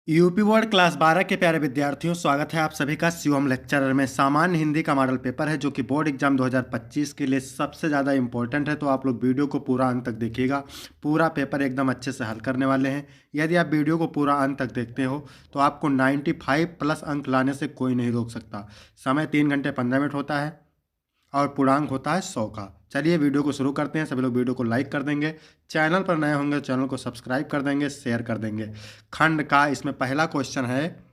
UP board class 12 के प्यारे विद्यार्थियों, स्वागत है आप सभी का शिवम लेक्चरर में। सामान्य हिंदी का मॉडल पेपर है जो कि बोर्ड एग्जाम 2025 के लिए सबसे ज़्यादा इंपॉर्टेंट है। तो आप लोग वीडियो को पूरा अंत तक देखिएगा। पूरा पेपर एकदम अच्छे से हल करने वाले हैं। यदि आप वीडियो को पूरा अंत तक देखते हो तो आपको 95 प्लस अंक लाने से कोई नहीं रोक सकता। समय 3 घंटे 15 मिनट होता है और पूर्णांक होता है 100 का। चलिए वीडियो को शुरू करते हैं। सभी लोग वीडियो को लाइक कर देंगे, चैनल पर नए होंगे तो चैनल को सब्सक्राइब कर देंगे, शेयर कर देंगे। खंड का इसमें पहला क्वेश्चन है,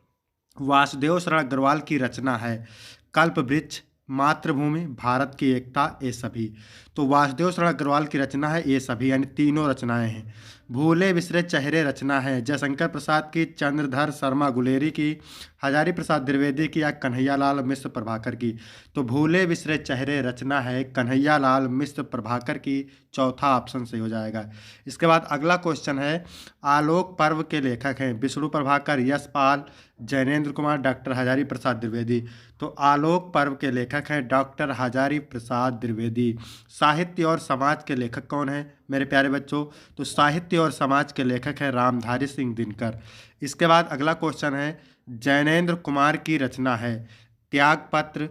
वासुदेव शरण अग्रवाल की रचना है कल्प वृक्ष, मातृभूमि, भारत की एकता, ये सभी। तो वासुदेव शरण अग्रवाल की रचना है ये सभी, यानी तीनों रचनाएं हैं। भूले बिसरे चेहरे रचना है जयशंकर प्रसाद की, चंद्रधर शर्मा गुलेरी की, हजारी प्रसाद द्विवेदी की या कन्हैयालाल मिश्र प्रभाकर की। तो भूले बिसरे चेहरे रचना है कन्हैयालाल मिश्र प्रभाकर की, चौथा ऑप्शन सही हो जाएगा। इसके बाद अगला क्वेश्चन है, आलोक पर्व के लेखक हैं विष्णु प्रभाकर, यशपाल, जैनेन्द्र कुमार, डॉक्टर हजारी प्रसाद द्विवेदी। तो आलोक पर्व के लेखक हैं डॉक्टर हजारी प्रसाद द्विवेदी। साहित्य और समाज के लेखक कौन हैं मेरे प्यारे बच्चों? तो साहित्य और समाज के लेखक हैं रामधारी सिंह दिनकर। इसके बाद अगला क्वेश्चन है, जैनेन्द्र कुमार की रचना है त्यागपत्र,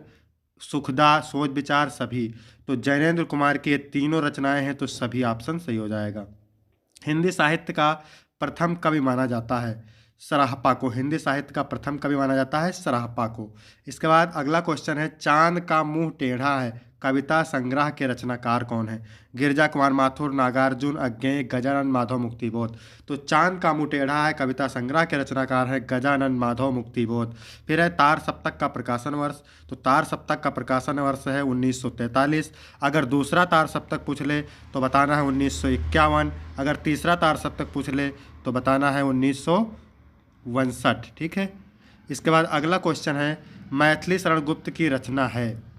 सुखदा, सोच विचार, सभी। तो जैनेन्द्र कुमार की ये तीनों रचनाएं हैं, तो सभी ऑप्शन सही हो जाएगा। हिंदी साहित्य का प्रथम कवि माना जाता है सराहपा को। हिंदी साहित्य का प्रथम कवि माना जाता है सराहपा को। इसके बाद अगला क्वेश्चन है, चांद का मुंह टेढ़ा है कविता संग्रह के रचनाकार कौन है? गिरजा कुमार माथुर, नागार्जुन, अज्ञेय, गजानन माधव मुक्तिबोध। तो चांद का मुंह टेढ़ा है कविता संग्रह के रचनाकार है गजानन माधव मुक्तिबोध। फिर है तार सप्तक का प्रकाशन वर्ष। तो तार सप्तक का प्रकाशन वर्ष है 1943। अगर दूसरा तार सप्तक पूछ ले तो बताना है 1951। अगर तीसरा तार सप्तक पूछ ले तो बताना है 1962। ठीक है। इसके बाद अगला क्वेश्चन है, मैथिली शरण गुप्त की रचना है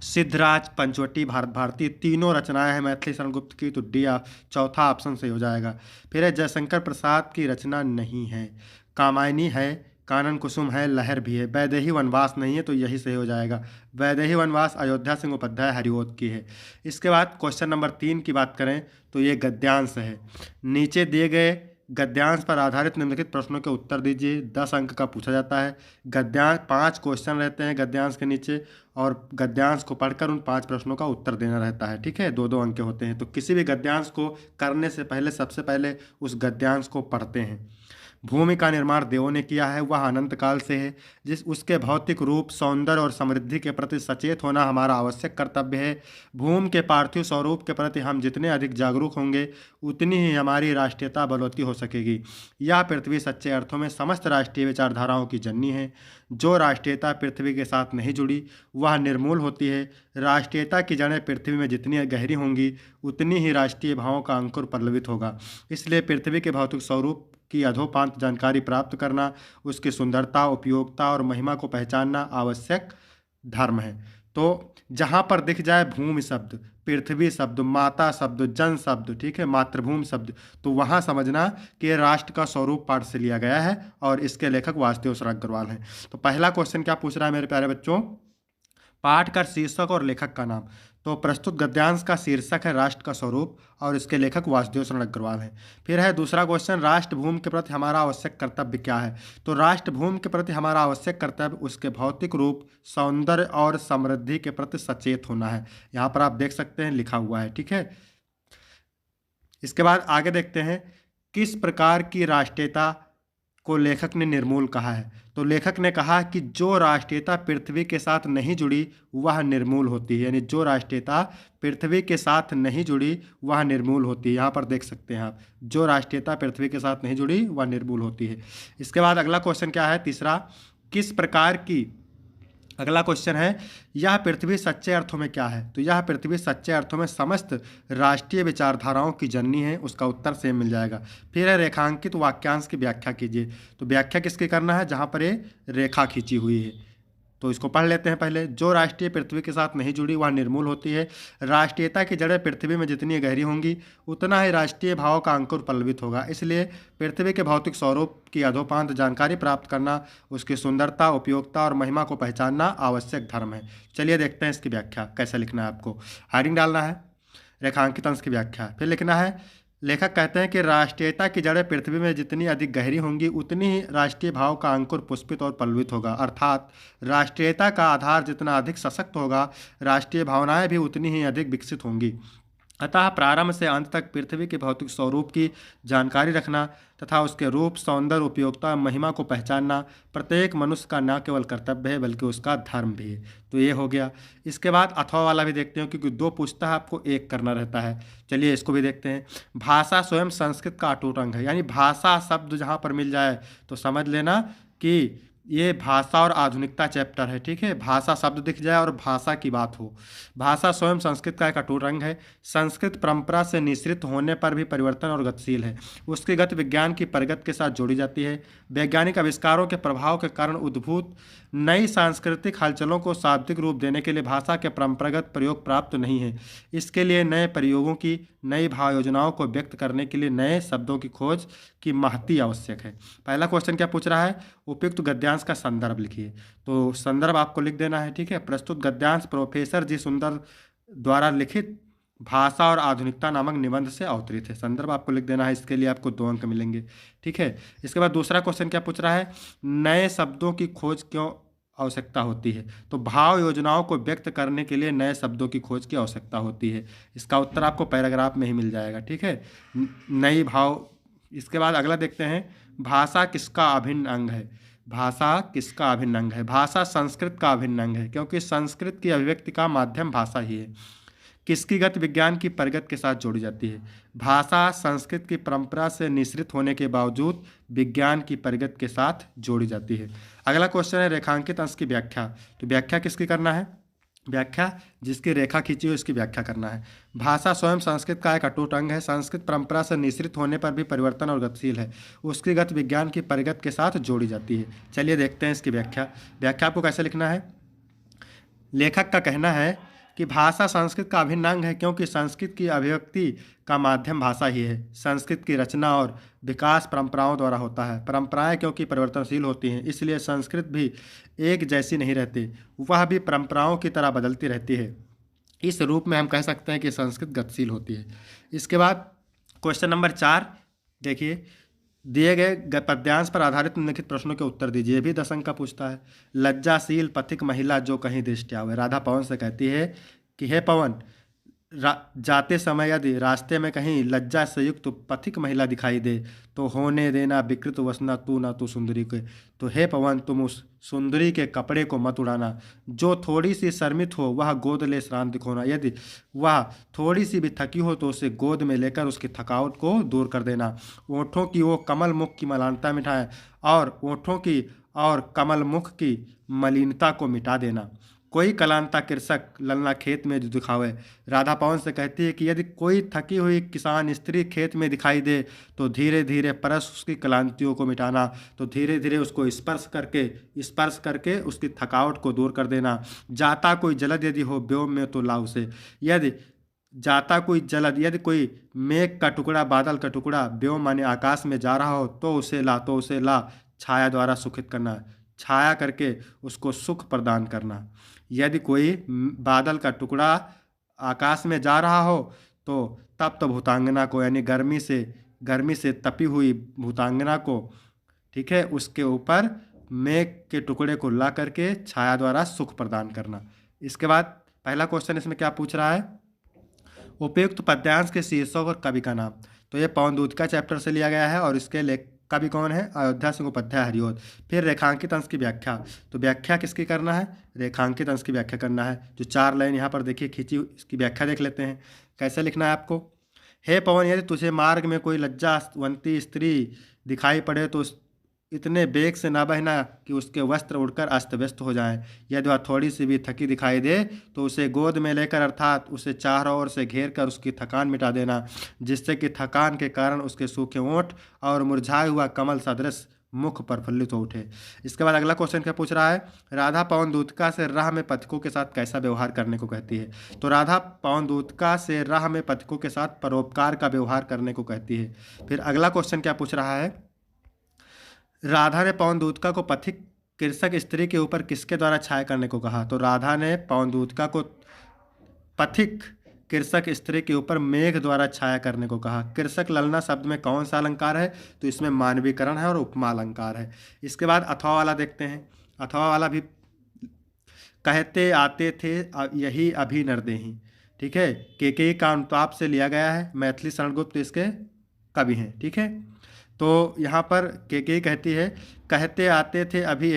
सिद्धराज, पंचवटी, भारत भारती। तीनों रचनाएं हैं मैथिली शरण गुप्त की, तो डी चौथा ऑप्शन सही हो जाएगा। फिर है, जयशंकर प्रसाद की रचना नहीं है, कामायनी है, कानन कुसुम है, लहर भी है। वैदेही वनवास नहीं है, तो यही सही हो जाएगा। वैदेही वनवास अयोध्या सिंह उपाध्याय हरिओद की है। इसके बाद क्वेश्चन नंबर 3 की बात करें तो ये गद्यांश है। नीचे दिए गए गद्यांश पर आधारित निम्नलिखित प्रश्नों के उत्तर दीजिए। 10 अंक का पूछा जाता है। गद्यांश 5 क्वेश्चन रहते हैं गद्यांश के नीचे, और गद्यांश को पढ़कर उन 5 प्रश्नों का उत्तर देना रहता है। ठीक है, 2-2 अंक के होते हैं। तो किसी भी गद्यांश को करने से पहले सबसे पहले उस गद्यांश को पढ़ते हैं। भूमि का निर्माण देवों ने किया है, वह अनंत काल से है। जिस उसके भौतिक रूप, सौंदर्य और समृद्धि के प्रति सचेत होना हमारा आवश्यक कर्तव्य है। भूमि के पार्थिव स्वरूप के प्रति हम जितने अधिक जागरूक होंगे उतनी ही हमारी राष्ट्रीयता बलवती हो सकेगी। यह पृथ्वी सच्चे अर्थों में समस्त राष्ट्रीय विचारधाराओं की जननी है। जो राष्ट्रीयता पृथ्वी के साथ नहीं जुड़ी वह निर्मूल होती है। राष्ट्रीयता की जड़ें पृथ्वी में जितनी गहरी होंगी उतनी ही राष्ट्रीय भावों का अंकुर पल्लवित होगा। इसलिए पृथ्वी के भौतिक स्वरूप की अधोपांत जानकारी प्राप्त करना, उसकी सुंदरता, उपयोगिता और महिमा को पहचानना आवश्यक धर्म है। तो जहाँ पर दिख जाए भूमि शब्द, पृथ्वी शब्द, माता शब्द, जन शब्द, ठीक है, मातृभूमि शब्द, तो वहाँ समझना कि राष्ट्र का स्वरूप पाठ से लिया गया है और इसके लेखक वासुदेव शरण अग्रवाल हैं। तो पहला क्वेश्चन क्या पूछ रहा है मेरे प्यारे बच्चों? पाठ का शीर्षक और लेखक का नाम। तो प्रस्तुत गद्यांश का शीर्षक है राष्ट्र का स्वरूप और इसके लेखक वासुदेव शरण अग्रवाल हैं। फिर है दूसरा क्वेश्चन, राष्ट्रभूमि के प्रति हमारा आवश्यक कर्तव्य क्या है? तो राष्ट्रभूमि के प्रति हमारा आवश्यक कर्तव्य उसके भौतिक रूप, सौंदर्य और समृद्धि के प्रति सचेत होना है। यहाँ पर आप देख सकते हैं लिखा हुआ है। ठीक है। इसके बाद आगे देखते हैं, किस प्रकार की राष्ट्रीयता को लेखक ने निर्मूल कहा है? तो लेखक ने कहा कि जो राष्ट्रीयता पृथ्वी के साथ नहीं जुड़ी वह निर्मूल होती है। यानी जो राष्ट्रीयता पृथ्वी के साथ नहीं जुड़ी वह निर्मूल होती है। यहाँ पर देख सकते हैं आप, जो राष्ट्रीयता पृथ्वी के साथ नहीं जुड़ी वह निर्मूल होती है। इसके बाद अगला क्वेश्चन क्या है? तीसरा, किस प्रकार की, अगला क्वेश्चन है, यह पृथ्वी सच्चे अर्थों में क्या है? तो यह पृथ्वी सच्चे अर्थों में समस्त राष्ट्रीय विचारधाराओं की जननी है। उसका उत्तर सेम मिल जाएगा। फिर है, रेखांकित वाक्यांश की व्याख्या कीजिए। तो व्याख्या किसकी करना है? जहाँ पर ये रेखा खींची हुई है। तो इसको पढ़ लेते हैं पहले। जो राष्ट्रीय पृथ्वी के साथ नहीं जुड़ी वह निर्मूल होती है। राष्ट्रीयता की जड़ें पृथ्वी में जितनी गहरी होंगी उतना ही राष्ट्रीय भावों का अंकुर पल्लवित होगा। इसलिए पृथ्वी के भौतिक स्वरूप की अधोपांत जानकारी प्राप्त करना, उसकी सुंदरता, उपयोगिता और महिमा को पहचानना आवश्यक धर्म है। चलिए देखते हैं इसकी व्याख्या कैसे लिखना है। आपको हेडिंग डालना है, रेखांकित अंश की व्याख्या, फिर लिखना है लेखक कहते हैं कि राष्ट्रीयता की जड़ें पृथ्वी में जितनी अधिक गहरी होंगी उतनी ही राष्ट्रीय भाव का अंकुर पुष्पित और पल्लवित होगा। अर्थात राष्ट्रीयता का आधार जितना अधिक सशक्त होगा, राष्ट्रीय भावनाएं भी उतनी ही अधिक विकसित होंगी। अतः प्रारंभ से अंत तक पृथ्वी के भौतिक स्वरूप की जानकारी रखना तथा उसके रूप, सौंदर्य, उपयोगिता, महिमा को पहचानना प्रत्येक मनुष्य का न केवल कर्तव्य है बल्कि उसका धर्म भी है। तो ये हो गया। इसके बाद अथवा वाला भी देखते हैं, क्योंकि दो पूछता है आपको एक करना रहता है। चलिए इसको भी देखते हैं। भाषा स्वयं संस्कृत का अटूट अंग है, यानी भाषा शब्द जहाँ पर मिल जाए तो समझ लेना कि ये भाषा और आधुनिकता चैप्टर है। ठीक है, भाषा शब्द दिख जाए और भाषा की बात हो। भाषा स्वयं संस्कृत का एक अटूट अंग है। संस्कृत परंपरा से निःसृत होने पर भी परिवर्तन और गतिशील है। उसकी गति विज्ञान की प्रगति के साथ जोड़ी जाती है। वैज्ञानिक आविष्कारों के प्रभाव के कारण उद्भूत नई सांस्कृतिक हलचलों को शाब्दिक रूप देने के लिए भाषा के परंपरागत प्रयोग प्राप्त नहीं है। इसके लिए नए प्रयोगों की, नई भाव योजनाओं को व्यक्त करने के लिए नए शब्दों की खोज की महती आवश्यक है। पहला क्वेश्चन क्या पूछ रहा है? उपयुक्त गद्यांश का संदर्भ लिखिए। तो संदर्भ आपको लिख देना है। ठीक है, प्रस्तुत गद्यांश प्रोफेसर जी सुंदर द्वारा लिखित भाषा और आधुनिकता नामक निबंध से अवतरित है। संदर्भ आपको लिख देना है, इसके लिए आपको 2 अंक मिलेंगे। ठीक है, इसके बाद दूसरा क्वेश्चन क्या पूछ रहा है? नए शब्दों की खोज क्यों आवश्यकता होती है? तो भाव योजनाओं को व्यक्त करने के लिए नए शब्दों की खोज की आवश्यकता होती है। इसका उत्तर आपको पैराग्राफ में ही मिल जाएगा। ठीक है, नई भाव। इसके बाद अगला देखते हैं, भाषा किसका अभिन्न अंग है? भाषा किसका अभिन्न अंग है? भाषा संस्कृत का अभिन्न अंग है, क्योंकि संस्कृत की अभिव्यक्ति का माध्यम भाषा ही है। किसकी गति विज्ञान की प्रगति के साथ जोड़ी जाती है? भाषा संस्कृत की परंपरा से निःसृत होने के बावजूद विज्ञान की प्रगति के साथ जोड़ी जाती है। अगला क्वेश्चन है रेखांकित अंश की व्याख्या। तो व्याख्या किसकी करना है? व्याख्या जिसकी रेखा खींची हो इसकी व्याख्या करना है। भाषा स्वयं संस्कृत का एक अटूट अंग है। संस्कृत परंपरा से निःसृत होने पर भी परिवर्तन और गतिशील है। उसकी गति विज्ञान की प्रगति के साथ जोड़ी जाती है। चलिए देखते हैं इसकी व्याख्या। व्याख्या आपको कैसे लिखना है? लेखक का कहना है कि भाषा संस्कृत का अभिन्न अंग है, क्योंकि संस्कृत की अभिव्यक्ति का माध्यम भाषा ही है। संस्कृत की रचना और विकास परंपराओं द्वारा होता है। परंपराएं क्योंकि परिवर्तनशील होती हैं, इसलिए संस्कृत भी एक जैसी नहीं रहती, वह भी परंपराओं की तरह बदलती रहती है। इस रूप में हम कह सकते हैं कि संस्कृत गतिशील होती है। इसके बाद क्वेश्चन नंबर 4 देखिए, दिए गए पद्यांश पर आधारित निम्नलिखित प्रश्नों के उत्तर दीजिए। ये भी 10 अंक का पूछता है। लज्जाशील पथिक महिला जो कहीं दृष्टि आवे। राधा पवन से कहती है कि हे पवन, जाते समय यदि रास्ते में कहीं लज्जा से युक्त पथिक महिला दिखाई दे तो होने देना विकृत वसना तू ना तू सुंदरी के। तो हे पवन, तुम उस सुंदरी के कपड़े को मत उड़ाना। जो थोड़ी सी शर्मित हो वह गोद ले श्रांत दिखोना। यदि वह थोड़ी सी भी थकी हो तो उसे गोद में लेकर उसकी थकावट को दूर कर देना। ओंठों की वो कमल मुख की मलानता मिटाएं और ओंठों की और कमल मुख की मलिनता को मिटा देना। कोई कलांता कृषक ललना खेत में जो दिखावे। राधा पवन से कहती है कि यदि कोई थकी हुई किसान स्त्री खेत में दिखाई दे तो धीरे धीरे परस उसकी क्लांतियों को मिटाना। तो धीरे धीरे उसको स्पर्श करके उसकी थकावट को दूर कर देना। जाता कोई जलद यदि हो व्योम में तो ला उसे। यदि जाता कोई जलद, यदि कोई मेघ का टुकड़ा, बादल का टुकड़ा व्योम माने आकाश में जा रहा हो तो उसे ला छाया द्वारा सुखित करना। छाया करके उसको सुख प्रदान करना। यदि कोई बादल का टुकड़ा आकाश में जा रहा हो तो तप्त भूतांगना को, यानी गर्मी से तपी हुई भूतांगना को, ठीक है, उसके ऊपर मेघ के टुकड़े को ला करके छाया द्वारा सुख प्रदान करना। इसके बाद पहला क्वेश्चन इसमें क्या पूछ रहा है? उपयुक्त पद्यांश के शीर्षक और कवि का नाम। तो ये पवन दूत का चैप्टर से लिया गया है और इसके कवि कौन है? अयोध्या सिंह उपाध्याय हरिओद। फिर रेखांकित अंश की व्याख्या। तो व्याख्या किसकी करना है? रेखांकित अंश की व्याख्या करना है। जो 4 लाइन यहाँ पर देखिए खींची, इसकी व्याख्या देख लेते हैं। कैसे लिखना है आपको? हे पवन, यदि तुझे मार्ग में कोई लज्जावंती स्त्री दिखाई पड़े तो इतने बेग से ना बहना कि उसके वस्त्र उड़कर अस्त व्यस्त हो जाएं। यदि वह थोड़ी सी भी थकी दिखाई दे तो उसे गोद में लेकर, अर्थात उसे चारों ओर से घेर कर उसकी थकान मिटा देना, जिससे कि थकान के कारण उसके सूखे ओंठ और मुरझाया हुआ कमल सदृश मुख प्रफुल्लित हो उठे। इसके बाद अगला क्वेश्चन क्या पूछ रहा है? राधा पवन दूतका से राह में पथिकों के साथ कैसा व्यवहार करने को कहती है? तो राधा पवन दूतका से राह में पथिकों के साथ परोपकार का व्यवहार करने को कहती है। फिर अगला क्वेश्चन क्या पूछ रहा है? राधा ने पवन दूतका को पथिक कृषक स्त्री के ऊपर किसके द्वारा छाया करने को कहा? तो राधा ने पवन दूतका को पथिक कृषक स्त्री के ऊपर मेघ द्वारा छाया करने को कहा। कृषक ललना शब्द में कौन सा अलंकार है? तो इसमें मानवीकरण है और उपमा अलंकार है। इसके बाद अथवा वाला देखते हैं। अथवा वाला भी कहते आते थे यही अभी नरदेही, ठीक है, केकई का अनुताप से लिया गया है। मैथिली शरणगुप्त इसके कवि हैं, ठीक है। तो यहाँ पर केकई कहती है कहते आते थे अभी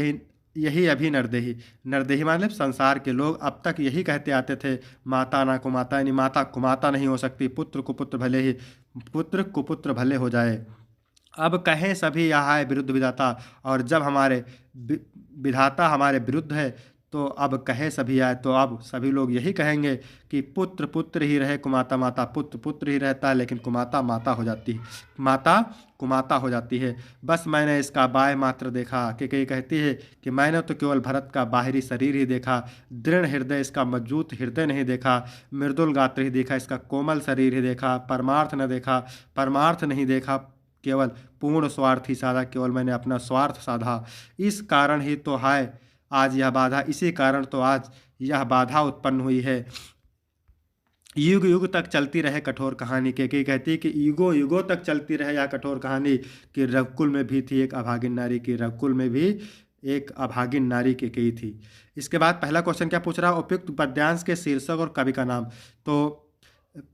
यही अभी नरदेही। नरदेही मतलब संसार के लोग अब तक यही कहते आते थे, माता ना कुमाता, यानी माता कुमाता नहीं हो सकती, पुत्र कुपुत्र भले ही पुत्र कुपुत्र भले हो जाए। अब कहें सभी यहाँ है विरुद्ध विधाता, और जब हमारे विधाता हमारे विरुद्ध है तो अब कहे सभी आए, तो अब सभी लोग यही कहेंगे कि पुत्र पुत्र ही रहे, कुमाता माता, पुत्र पुत्र ही रहता है लेकिन कुमाता माता हो जाती है, माता कुमाता हो जाती है। बस मैंने इसका बाह्य मात्र देखा, कि कई कहती है कि मैंने तो केवल भरत का बाहरी शरीर ही देखा, दृढ़ हृदय इसका मजबूत हृदय नहीं देखा, मृदुल गात्र ही देखा, इसका कोमल शरीर ही देखा, परमार्थ न देखा, परमार्थ नहीं देखा, केवल पूर्ण स्वार्थ ही साधा, केवल मैंने अपना स्वार्थ साधा। इस कारण ही तो है आज यह बाधा, इसी कारण तो आज यह बाधा उत्पन्न हुई है। युग युग तक चलती रहे कठोर कहानी, के कहती है कि युगों युगों तक चलती रहे यह कठोर कहानी, कि रघुकुल में भी थी एक अभागिन नारी, की रघुकुल में भी एक अभागिन नारी के कई थी। इसके बाद पहला क्वेश्चन क्या पूछ रहा है? उपयुक्त पद्यांश के शीर्षक और कवि का नाम। तो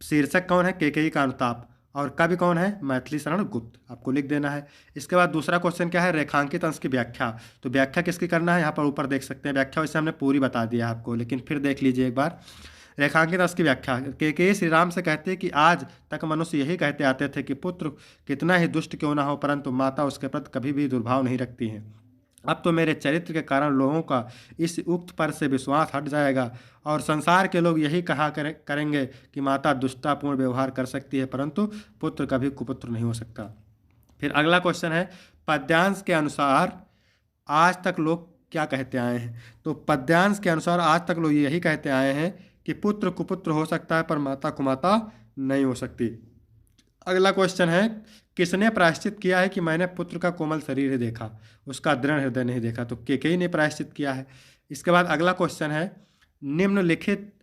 शीर्षक कौन है? केकई का अनुताप, और कवि कौन है? मैथिली शरण गुप्त, आपको लिख देना है। इसके बाद दूसरा क्वेश्चन क्या है? रेखांकित अंश की व्याख्या। तो व्याख्या किसकी करना है? यहाँ पर ऊपर देख सकते हैं व्याख्या, वैसे हमने पूरी बता दिया आपको, लेकिन फिर देख लीजिए एक बार। रेखांकित अंश की व्याख्या, केकई श्री राम से कहते हैं कि आज तक मनुष्य यही कहते आते थे कि पुत्र कितना ही दुष्ट क्यों ना हो, परंतु माता उसके प्रति कभी भी दुर्भाव नहीं रखती हैं। अब तो मेरे चरित्र के कारण लोगों का इस उक्त पर से विश्वास हट जाएगा, और संसार के लोग यही कहा करेंगे कि माता दुष्टतापूर्ण व्यवहार कर सकती है, परंतु पुत्र कभी कुपुत्र नहीं हो सकता। फिर अगला क्वेश्चन है, पद्यांश के अनुसार आज तक लोग क्या कहते आए हैं? तो पद्यांश के अनुसार आज तक लोग यही कहते आए हैं कि पुत्र कुपुत्र हो सकता है पर माता कुमाता नहीं हो सकती। अगला क्वेश्चन है, किसने प्रायश्चित किया है कि मैंने पुत्र का कोमल शरीर ही देखा, उसका दृढ़ हृदय नहीं देखा? तो केकई ने प्रायश्चित किया है। इसके बाद अगला क्वेश्चन है, निम्नलिखित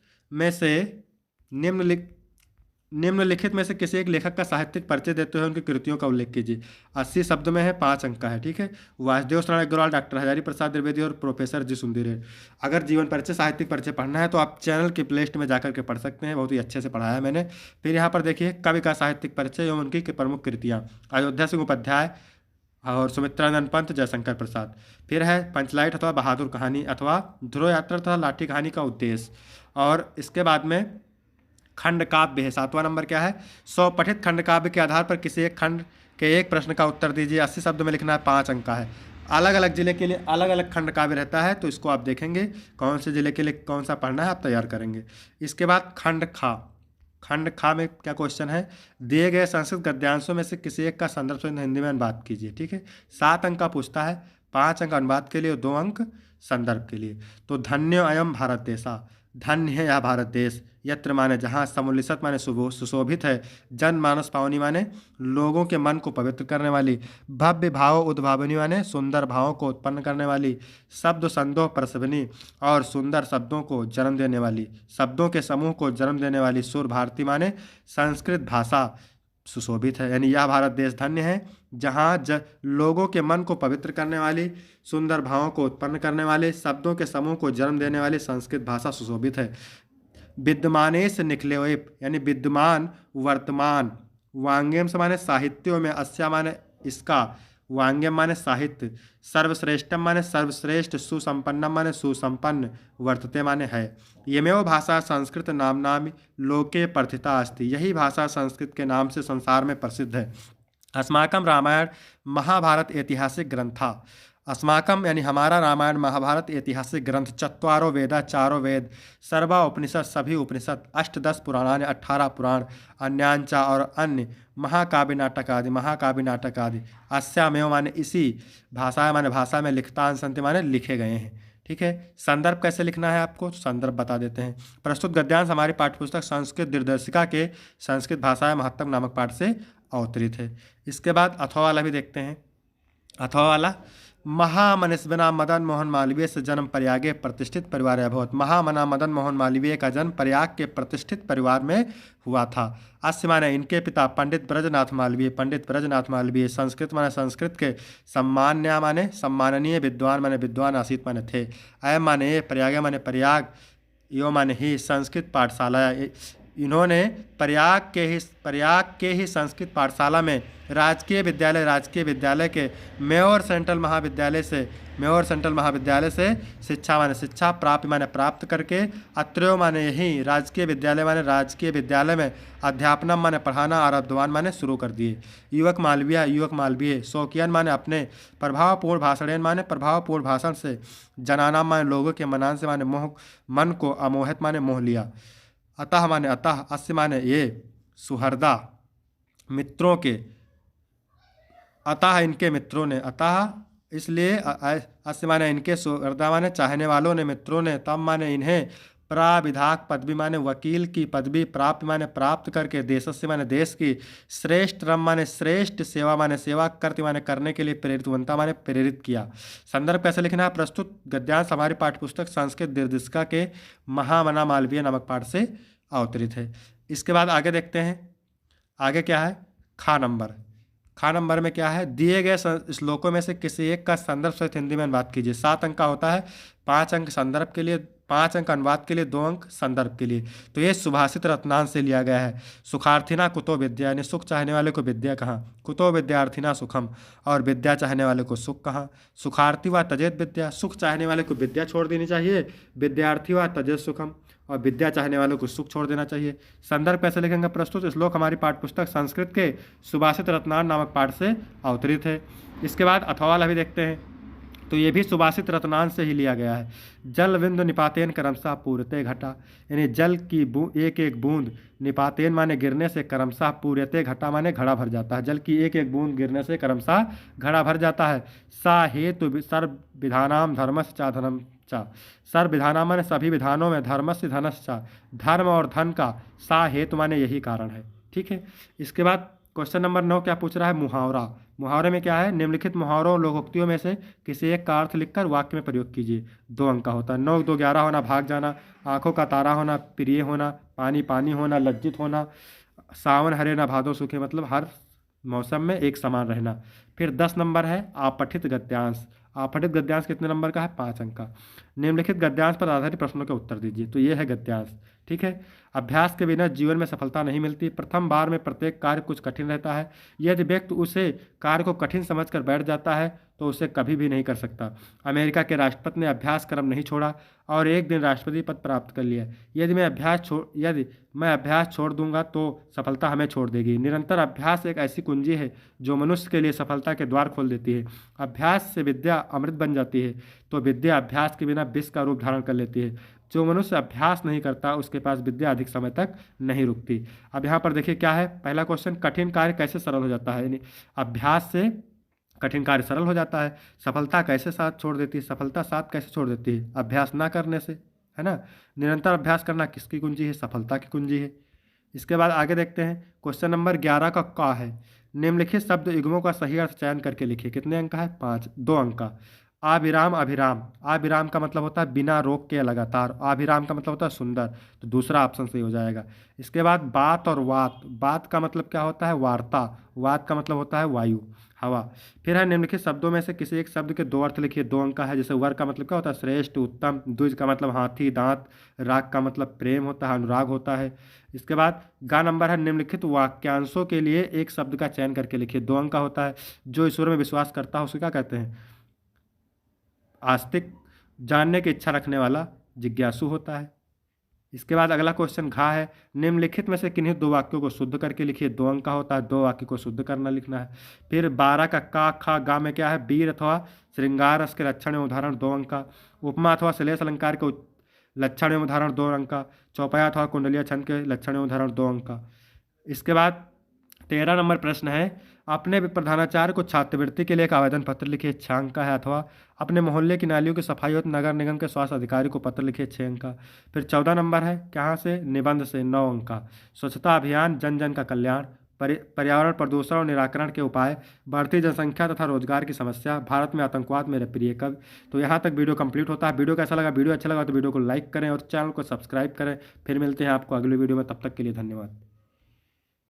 में से किसी एक लेखक का साहित्यिक परिचय देते हुए उनकी कृतियों का उल्लेख कीजिए। 80 शब्द में है, 5 अंक का है, ठीक है। वासुदेव शरण अग्रवाल, डॉक्टर हजारी प्रसाद द्विवेदी और प्रोफेसर जी सुंदर। अगर जीवन परिचय साहित्यिक परिचय पढ़ना है तो आप चैनल की प्लेलिस्ट में जाकर के पढ़ सकते हैं, बहुत ही अच्छे से पढ़ाया है मैंने। फिर यहाँ पर देखिए कवि का साहित्यिक परिचय एवं उनकी प्रमुख कृतियाँ, अयोध्या सिंह उपाध्याय और सुमित्रानंद पंत, जयशंकर प्रसाद। फिर है पंचलाइट अथवा बहादुर कहानी अथवा ध्रुव यात्रा तथा लाठी कहानी का उद्देश्य। और इसके बाद में खंड काव्य है। 7वां नंबर क्या है? 100 पठित खंड काव्य के आधार पर किसी एक खंड के एक प्रश्न का उत्तर दीजिए। 80 शब्द में लिखना है, 5 अंक का है। अलग अलग जिले के लिए अलग अलग खंड काव्य रहता है, तो इसको आप देखेंगे कौन से जिले के लिए कौन सा पढ़ना है, आप तैयार करेंगे। इसके बाद खंड खा में क्या क्वेश्चन है? दिए गए संस्कृत गद्यांशों में से किसी एक का संदर्भ से हिंदी में अनुवाद कीजिए, ठीक है। 7 अंक का पूछता है, 5 अंक अनुवाद के लिए और 2 अंक संदर्भ के लिए। तो धन्य अयम भारत देशा, धन्य है यह भारत देश, यत्र माने जहाँ, समुल्लिसत माने सुशोभित है, जन मानस पावनी माने लोगों के मन को पवित्र करने वाली, भव्य भाव उद्भावनी माने सुंदर भावों को उत्पन्न करने वाली, शब्द संदोह प्रसवनी और सुंदर शब्दों को जन्म देने वाली, शब्दों के समूह को जन्म देने वाली, सुर भारती माने संस्कृत भाषा सुशोभित है। यानी यह भारत देश धन्य है जहाँ लोगों के मन को पवित्र करने वाली, सुंदर भावों को उत्पन्न करने वाले, शब्दों के समूह को जन्म देने वाली संस्कृत भाषा सुशोभित है। विद्यमानेश निखिलेप, यानी विद्यमान वर्तमान, वांग्यम से माने साहित्यों में, अस्या माने इसका, वांग्यम माने साहित्य, सर्वश्रेष्ठम माने सर्वश्रेष्ठ, सुसंपन्नम माने सुसंपन्न, वर्तते माने है। यमेव भाषा संस्कृत नाम लोके प्रथिता अस्ति, यही भाषा संस्कृत के नाम से संसार में प्रसिद्ध है। अस्माकं रामायण महाभारत ऐतिहासिक ग्रंथा, अस्माकम यानी हमारा रामायण महाभारत ऐतिहासिक ग्रंथ, 4 वेदा, 4 वेद, सर्वा उपनिषद सभी उपनिषद, 8-10 पुराणानि 18 पुराण, अन्यांचा और अन्य, महाकाव्य नाटक आदि, अस्यामेव माने इसी भाषा माने भाषा में लिखतान संति माने लिखे गए हैं, ठीक है। संदर्भ कैसे लिखना है आपको, संदर्भ बता देते हैं। प्रस्तुत गद्यांश हमारी पाठ्यपुस्तक संस्कृत दिग्दर्शिका के संस्कृत भाषा महत्तम नामक पाठ से अवतरित है। इसके बाद अथवा वाला भी देखते हैं। अथवा वाला महामनस्विना मदन मोहन मालवीय से जन्म प्रयागे प्रतिष्ठित परिवार अभवत। महामना मदन मोहन मालवीय का जन्म प्रयाग के प्रतिष्ठित परिवार में हुआ था। अस्य माने इनके पिता पंडित ब्रजनाथ मालवीय। पंडित ब्रजनाथ मालवीय संस्कृत माने संस्कृत के सम्मान्य माने सम्माननीय, विद्वान माने विद्वान, आसीत माने थे। अयम माने ये, प्रयाग माने प्रयाग, यो माने ही संस्कृत पाठशाला। इन्होंने प्रयाग के ही संस्कृत पाठशाला में राजकीय विद्यालय के मेयोर सेंट्रल महाविद्यालय से शिक्षा माने शिक्षा, प्राप्त माने प्राप्त करके, अत्रयो माने यही, राजकीय विद्यालय में अध्यापनम माने पढ़ाना, आरब्धवान माने शुरू कर दिए। युवक मालवीय शौकियन माने अपने, प्रभावपूर्ण भाषण माने प्रभावपूर्ण भाषण से, जनानाम माने लोगों के, मनान से माने मोह, मन को, अमोहित माने मोह लिया। अतः माने अतः, अस्य माने ये, सुहृदा मित्रों के, अतः इनके मित्रों ने, अतः इसलिए, अस्य माने इनके, सुहृदा माने चाहने वालों ने, मित्रों ने, तब माने इन्हें, प्राविधाक पदवी माने वकील की पदवी, प्राप्त माने प्राप्त करके, देशस्य माने देश की, श्रेष्ठ रम माने श्रेष्ठ, सेवा माने सेवा, करते माने करने के लिए, प्रेरितवंता माने प्रेरित किया। संदर्भ कैसे लिखना है? प्रस्तुत गद्यांश हमारी पाठ्यपुस्तक संस्कृत निर्देशिका के महामना मालवीय नामक पाठ से अवतरित है। इसके बाद आगे देखते हैं, आगे क्या है? खा नंबर में क्या है? दिए गए श्लोकों में से किसी एक का संदर्भ सहित हिंदी में अनुवाद कीजिए। 7 अंक का होता है, 5 अंक संदर्भ के लिए, 5 अंक अनुवाद के लिए, 2 अंक संदर्भ के लिए। तो ये सुभाषित रत्नांश से लिया गया है। सुखार्थिना कुतो विद्या, यानी सुख चाहने वाले को विद्या कहाँ? कुतो विद्यार्थिना सुखम, और विद्या चाहने वाले को सुख कहाँ? सुखार्थी व तजेत विद्या, सुख चाहने वाले को विद्या छोड़ देनी चाहिए, विद्यार्थी व तजेत सुखम, और विद्या चाहने वालों को सुख छोड़ देना चाहिए। संदर्भ कैसे लिखेंगे? प्रस्तुत श्लोक हमारी पाठ्यपुस्तक संस्कृत के सुभाषित रत्नांश नामक पाठ से अवतरित है। इसके बाद अथवा वाला भी देखते हैं, तो ये भी सुभाषित रत्नांश से ही लिया गया है। जल बिंदु निपातेन क्रमशः पूर्यते घटा, यानी जल की एक एक बूंद, निपातेन माने गिरने से, क्रमशः पूर्यते घटा माने घड़ा भर जाता है। जल की एक एक बूंद गिरने से क्रमशः घड़ा भर जाता है। सा हेतु सर्व विधानाम धर्मस्य चा धर्म चा, सर्व विधानाम माने सभी विधानों में, धर्मस्य धनश्चा, धर्म और धन का, सा हेतु माने यही कारण है। ठीक है। इसके बाद क्वेश्चन नंबर 9 क्या पूछ रहा है? मुहावरा। मुहावरे में क्या है? निम्नलिखित मुहावरों लोकोक्तियों में से किसी एक का अर्थ लिखकर वाक्य में प्रयोग कीजिए। 2 अंक का होता है। 9 2 11 होना, भाग जाना, आंखों का तारा होना, प्रिय होना, पानी पानी होना, लज्जित होना, सावन हरे ना भादो सूखे, मतलब हर मौसम में एक समान रहना। फिर 10 नंबर है आपठित गद्यांश। आपठित गद्यांश कितने नंबर का है? 5 अंक का। निम्नलिखित गद्यांश पर आधारित प्रश्नों के उत्तर दीजिए। तो ये है गद्यांश। ठीक है। अभ्यास के बिना जीवन में सफलता नहीं मिलती। प्रथम बार में प्रत्येक कार्य कुछ कठिन रहता है। यदि व्यक्ति उसे कार्य को कठिन समझकर बैठ जाता है तो उसे कभी भी नहीं कर सकता। अमेरिका के राष्ट्रपति ने अभ्यास क्रम नहीं छोड़ा और एक दिन राष्ट्रपति पद प्राप्त कर लिया। यदि मैं अभ्यास छोड़ दूंगा तो सफलता हमें छोड़ देगी। निरंतर अभ्यास एक ऐसी कुंजी है जो मनुष्य के लिए सफलता के द्वार खोल देती है। अभ्यास से विद्या अमृत बन जाती है तो विद्या अभ्यास के बिना विष का रूप धारण कर लेती है। जो मनुष्य अभ्यास नहीं करता उसके पास विद्या अधिक समय तक नहीं रुकती। अब यहाँ पर देखिए क्या है? पहला क्वेश्चन, कठिन कार्य कैसे सरल हो जाता है? यानी अभ्यास से कठिन कार्य सरल हो जाता है। सफलता कैसे साथ छोड़ देती है? सफलता साथ कैसे छोड़ देती है? अभ्यास ना करने से, है ना। निरंतर अभ्यास करना किसकी कुंजी है? सफलता की कुंजी है। इसके बाद आगे देखते हैं। क्वेश्चन नंबर 11 का है, निम्नलिखित शब्द युग्मों का सही अर्थ चयन करके लिखिए। कितने अंक का है? 5, 2 अंक का। अविराम अभिराम, अविराम का मतलब होता है बिना रोक के लगातार, अभिराम का मतलब होता है सुंदर, तो दूसरा ऑप्शन सही हो जाएगा। इसके बाद बात और वात, बात का मतलब क्या होता है? वार्ता, वात का मतलब होता है वायु, हवा। फिर है निम्नलिखित शब्दों में से किसी एक शब्द के 2 अर्थ लिखिए। 2 अंक का है। जैसे वर का मतलब क्या होता है? श्रेष्ठ, उत्तम। द्विज का मतलब हाथी, दांत। राग का मतलब प्रेम होता है, अनुराग होता है। इसके बाद गा नंबर है, निम्नलिखित वाक्यांशों के लिए एक शब्द का चयन करके लिखिए। 2 अंक का होता है। जो ईश्वर में विश्वास करता है उसे क्या कहते हैं? आस्तिक। जानने की इच्छा रखने वाला जिज्ञासु होता है। इसके बाद अगला क्वेश्चन घा है, निम्नलिखित में से किन्हीं 2 वाक्यों को शुद्ध करके लिखिए। 2 अंक का होता है। 2 वाक्य को शुद्ध करना लिखना है। फिर 12 का का खा गा में क्या है? वीर अथवा श्रृंगार रस के लक्षण एवं उदाहरण 2 अंक का। उपमा अथवा श्लेष अलंकार के लक्षण एवं उदाहरण 2 अंक का। चौपाया अथवा कुंडलिया छंद के लक्षण एवं उदाहरण 2 अंक का। इसके बाद 13 नंबर प्रश्न है, अपने प्रधानाचार्य को छात्रवृत्ति के लिए एक आवेदन पत्र लिखिए। 6 अंक का है। अथवा अपने मोहल्ले की नालियों की सफाई और नगर निगम के स्वास्थ्य अधिकारी को पत्र लिखिए। 6 अंक का। फिर 14 नंबर है, कहाँ से? निबंध से, 9 अंक का। स्वच्छता अभियान जन जन का कल्याण, पर्यावरण प्रदूषण और निराकरण के उपाय, बढ़ती जनसंख्या तथा रोजगार की समस्या, भारत में आतंकवाद, मेरे प्रिय कवि। तो यहाँ तक वीडियो कंप्लीट होता है। वीडियो कैसा लगा? वीडियो अच्छा लगा तो वीडियो को लाइक करें और चैनल को सब्सक्राइब करें। फिर मिलते हैं आपको अगली वीडियो में, तब तक के लिए धन्यवाद।